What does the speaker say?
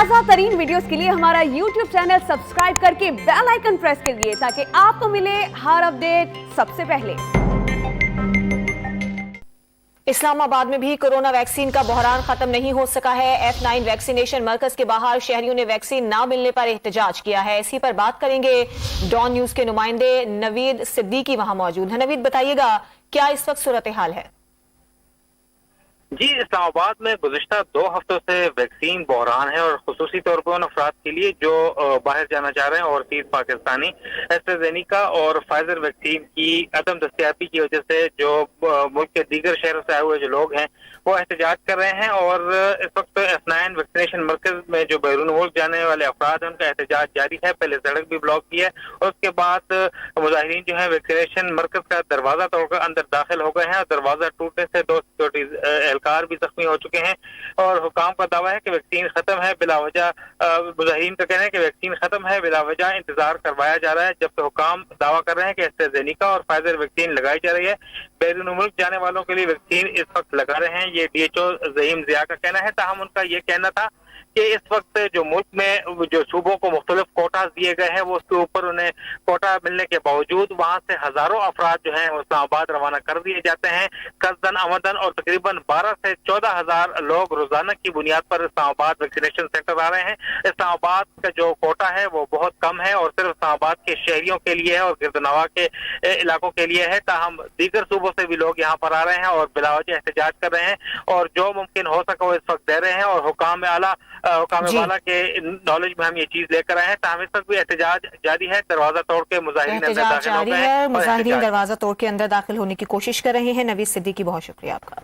ताज़ा तरीन वीडियोस के लिए हमारा YouTube चैनल सब्सक्राइब करके बेल आइकन प्रेस करिए ताकि आपको मिले हर अपडेट सबसे पहले। इस्लामाबाद में भी कोरोना वैक्सीन का बहरान खत्म नहीं हो सका है। F9 वैक्सीनेशन मरकज के बाहर शहरियों ने वैक्सीन ना मिलने पर एहतजाज किया है। इसी पर बात करेंगे। डॉन न्यूज के नुमाइंदे नवीद सिद्दीकी वहां मौजूद हैं। नवीद, बताइएगा क्या इस वक्त सूरत हाल है? जी, इस्लामाबाद में गुज़िश्ता 2 हफ्तों से वैक्सीन बहरान है और खुसूसी तौर पर उन अफराद के लिए जो बाहर जाना चाह रहे हैं और तीस पाकिस्तानी एस्ट्राज़ेनेका और फाइजर वैक्सीन की अदम दस्तयाबी की वजह से जो मुल्क के दीगर शहरों से आए हुए जो लोग हैं वो एहतजाज कर रहे हैं। और इस वक्त F9 वैक्सीनेशन मरकज में जो बैरून मुल्क जाने वाले अफराद हैं उनका एहतजाज जारी है। पहले सड़क भी ब्लॉक की है और उसके बाद मुजाहिरीन जो है वैक्सीनेशन मरकज का दरवाजा तोड़कर अंदर दाखिल हो गए हैं और दरवाजा टूटने से 2 सिक्योरिटी कार भी जख्मी हो चुके हैं। और हुकाम का दावा है कि वैक्सीन खत्म है, बिलावजह मुजाहिरीन का कहना है कि वैक्सीन खत्म है, बिलावजह इंतजार करवाया जा रहा है, जबकि हुकाम दावा कर रहे हैं कि एस्ट्राज़ेनेका और फाइजर वैक्सीन लगाई जा रही है। बैरून मुल्क जाने वालों के लिए वैक्सीन इस वक्त लगा रहे हैं, ये DHO ज़हीम ज़िया का कहना है। ताहम उनका ये कहना था कि इस वक्त जो मुल्क में जो सूबों को मुख्तलिफ कोटा दिए गए हैं वो उसके ऊपर उन्हें कोटा मिलने के बावजूद वहां से हजारों अफराद जो हैं इस्लामाबाद रवाना कर दिए जाते हैं कसदन अमदन, और तकरीबन 12 से 14 हजार लोग रोजाना की बुनियाद पर इस्लामाबाद वैक्सीनेशन सेंटर आ रहे हैं। इस्लामाबाद का जो कोटा है वो बहुत कम है और सिर्फ इस्लामाबाद के शहरियों के लिए है और गिरदनवा के इलाकों के लिए है। ताहम दीगर सूबों से भी लोग यहाँ पर आ रहे हैं और बिलावजह एहतजाज कर रहे हैं और जो मुमकिन हो सके वो इस वक्त दे रहे हैं। और हुकाम वाला के नॉलेज में हम ये चीज लेकर आए हैं। ताहम इस वक्त भी एहतजाज जारी है, दरवाजा तोड़ के मुजाहिरीन अंदर दाखिल हो गए हैं। मुजाहिरीन दरवाजा तोड़ के अंदर दाखिल होने की कोशिश कर रहे हैं। नवीद सिद्दीकी, बहुत शुक्रिया आपका।